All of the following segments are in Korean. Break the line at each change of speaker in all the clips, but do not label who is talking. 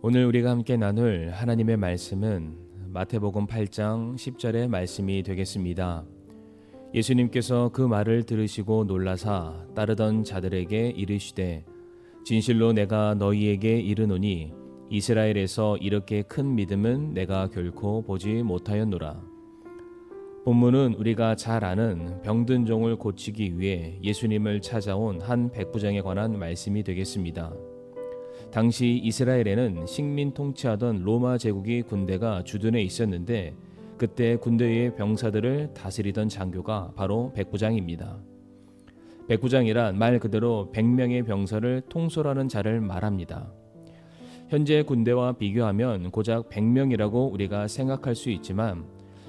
오늘 우리가 함께 나눌 하나님의 말씀은 마태복음 8장 10절의 말씀이 되겠습니다. 예수님께서 그 말을 들으시고 놀라사 따르던 자들에게 이르시되 진실로 내가 너희에게 이르노니 이스라엘에서 이렇게 큰 믿음은 내가 결코 보지 못하였노라. 본문은 우리가 잘 아는 병든 종을 고치기 위해 예수님을 찾아온 한 백부장에 관한 말씀이 되겠습니다. 당시 이스라엘에는 식민 통치하던 로마 제국의 군대가 주둔해 있었는데 그때 군대의 병사들을 다스리던 장교가 바로 백부장입니다. 백부장이란 말 그대로 100명의 병사를 통솔하는 자를 말합니다. 현재 군대와 비교하면 고작 100명이라고 우리가 생각할 수 있지만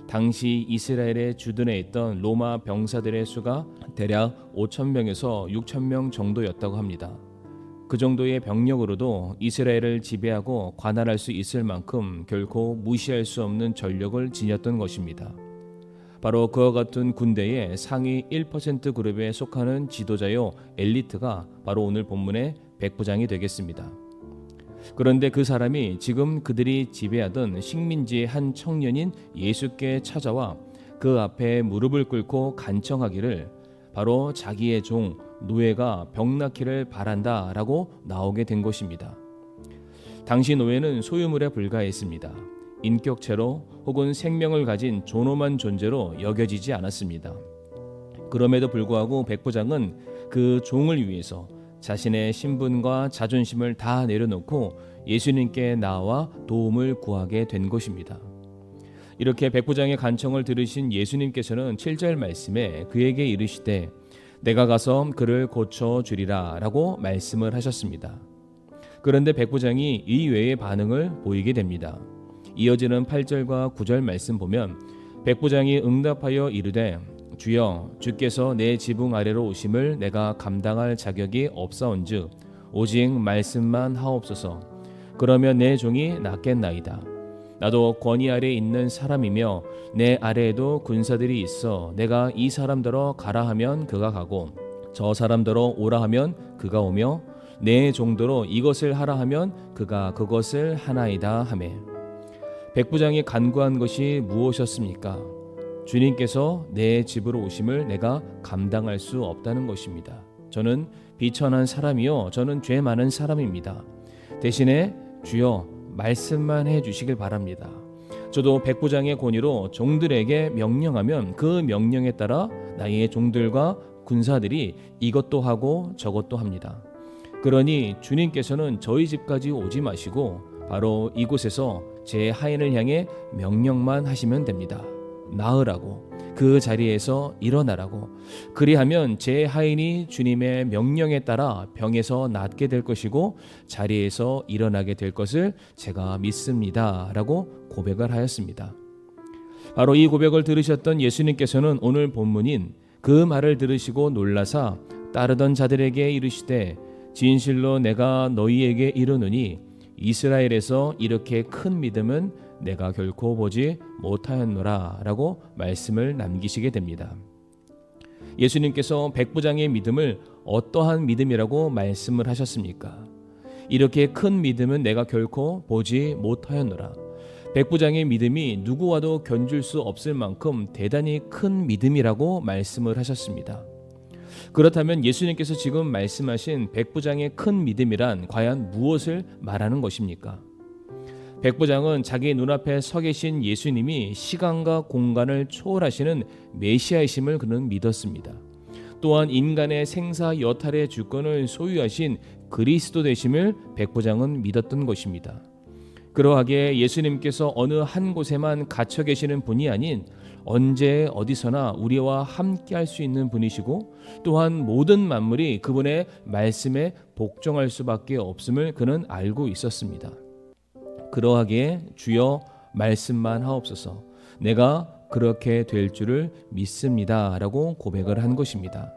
당시 이스라엘에 주둔해 있던 로마 병사들의 수가 대략 5,000명에서 6,000명 정도였다고 합니다. 그 정도의 병력으로도 이스라엘을 지배하고 관할할 수 있을 만큼 결코 무시할 수 없는 전력을 지녔던 것입니다. 바로 그와 같은 군대의 상위 1% 그룹에 속하는 지도자요 엘리트가 바로 오늘 본문의 백부장이 되겠습니다. 그런데 그 사람이 지금 그들이 지배하던 식민지의 한 청년인 예수께 찾아와 그 앞에 무릎을 꿇고 간청하기를 바로 자기의 종 노예가 병낫기를 바란다 라고 나오게 된 것입니다. 당시 노예는 소유물에 불과했습니다. 인격체로 혹은 생명을 가진 존엄한 존재로 여겨지지 않았습니다. 그럼에도 불구하고 백부장은 그 종을 위해서 자신의 신분과 자존심을 다 내려놓고 예수님께 나와 도움을 구하게 된 것입니다. 이렇게 백부장의 간청을 들으신 예수님께서는 7절 말씀에 그에게 이르시되 내가 가서 그를 고쳐주리라 라고 말씀을 하셨습니다. 그런데 백부장이 이외의 반응을 보이게 됩니다. 이어지는 8절과 9절 말씀 보면 백부장이 응답하여 이르되 주여 주께서 내 지붕 아래로 오심을 내가 감당할 자격이 없사온즉 오직 말씀만 하옵소서. 그러면 내 종이 낫겠나이다. 나도 권위 아래에 있는 사람이며 내 아래에도 군사들이 있어 내가 이 사람더러 가라 하면 그가 가고 저 사람더러 오라 하면 그가 오며 내 종도로 이것을 하라 하면 그가 그것을 하나이다 하매. 백부장이 간구한 것이 무엇이었습니까? 주님께서 내 집으로 오심을 내가 감당할 수 없다는 것입니다. 저는 비천한 사람이요 저는 죄 많은 사람입니다. 대신에 주여 말씀만 해주시길 바랍니다. 저도 백부장의 권위로 종들에게 명령하면 그 명령에 따라 나의 종들과 군사들이 이것도 하고 저것도 합니다. 그러니 주님께서는 저희 집까지 오지 마시고 바로 이곳에서 제 하인을 향해 명령만 하시면 됩니다. 나으라고, 그 자리에서 일어나라고. 그리하면 제 하인이 주님의 명령에 따라 병에서 낫게 될 것이고 자리에서 일어나게 될 것을 제가 믿습니다 라고 고백을 하였습니다. 바로 이 고백을 들으셨던 예수님께서는 오늘 본문인 그 말을 들으시고 놀라사 따르던 자들에게 이르시되 진실로 내가 너희에게 이르노니 이스라엘에서 이렇게 큰 믿음은 내가 결코 보지 못하였노라 라고 말씀을 남기시게 됩니다. 예수님께서 백부장의 믿음을 어떠한 믿음이라고 말씀을 하셨습니까? 이렇게 큰 믿음은 내가 결코 보지 못하였노라. 백부장의 믿음이 누구와도 견줄 수 없을 만큼 대단히 큰 믿음이라고 말씀을 하셨습니다. 그렇다면 예수님께서 지금 말씀하신 백부장의 큰 믿음이란 과연 무엇을 말하는 것입니까? 백부장은 자기 눈앞에 서 계신 예수님이 시간과 공간을 초월하시는 메시아이심을 그는 믿었습니다. 또한 인간의 생사 여탈의 주권을 소유하신 그리스도 되심을 백부장은 믿었던 것입니다. 그러하기에 예수님께서 어느 한 곳에만 갇혀 계시는 분이 아닌 언제 어디서나 우리와 함께 할 수 있는 분이시고 또한 모든 만물이 그분의 말씀에 복종할 수밖에 없음을 그는 알고 있었습니다. 그러하기에 주여 말씀만 하옵소서. 내가 그렇게 될 줄을 믿습니다 라고 고백을 한 것입니다.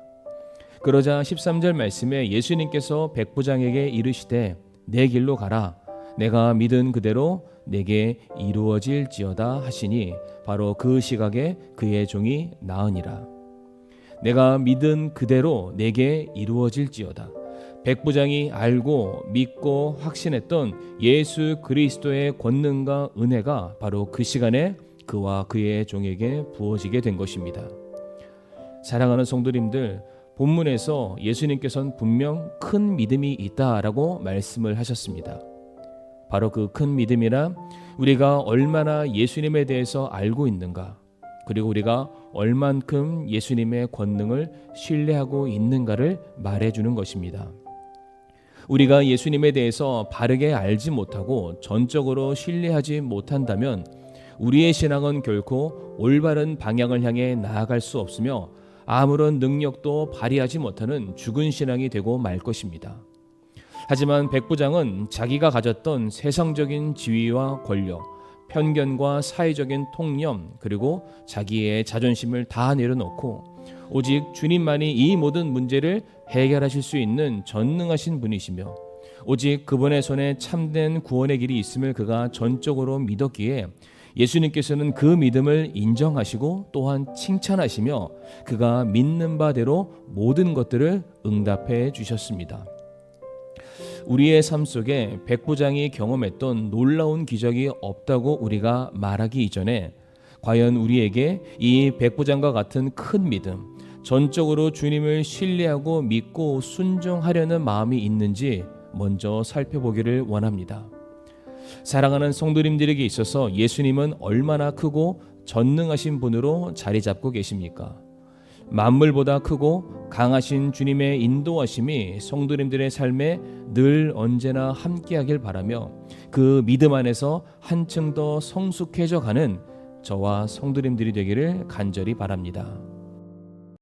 그러자 13절 말씀에 예수님께서 백부장에게 이르시되 내 길로 가라. 내가 믿은 그대로 내게 이루어질지어다 하시니 바로 그 시각에 그의 종이 나으니라. 내가 믿은 그대로 내게 이루어질지어다. 백부장이 알고 믿고 확신했던 예수 그리스도의 권능과 은혜가 바로 그 시간에 그와 그의 종에게 부어지게 된 것입니다. 사랑하는 성도님들, 본문에서 예수님께서는 분명 큰 믿음이 있다라고 말씀을 하셨습니다. 바로 그 큰 믿음이란 우리가 얼마나 예수님에 대해서 알고 있는가, 그리고 우리가 얼만큼 예수님의 권능을 신뢰하고 있는가를 말해주는 것입니다. 우리가 예수님에 대해서 바르게 알지 못하고 전적으로 신뢰하지 못한다면 우리의 신앙은 결코 올바른 방향을 향해 나아갈 수 없으며 아무런 능력도 발휘하지 못하는 죽은 신앙이 되고 말 것입니다. 하지만 백부장은 자기가 가졌던 세상적인 지위와 권력, 편견과 사회적인 통념, 그리고 자기의 자존심을 다 내려놓고 오직 주님만이 이 모든 문제를 해결하실 수 있는 전능하신 분이시며 오직 그분의 손에 참된 구원의 길이 있음을 그가 전적으로 믿었기에 예수님께서는 그 믿음을 인정하시고 또한 칭찬하시며 그가 믿는 바대로 모든 것들을 응답해 주셨습니다. 우리의 삶 속에 백부장이 경험했던 놀라운 기적이 없다고 우리가 말하기 이전에 과연 우리에게 이 백부장과 같은 큰 믿음, 전적으로 주님을 신뢰하고 믿고 순종하려는 마음이 있는지 먼저 살펴보기를 원합니다. 사랑하는 성도님들에게 있어서 예수님은 얼마나 크고 전능하신 분으로 자리 잡고 계십니까? 만물보다 크고 강하신 주님의 인도하심이 성도님들의 삶에 늘 언제나 함께하길 바라며 그 믿음 안에서 한층 더 성숙해져 가는 저와 성도님들이 되기를 간절히 바랍니다.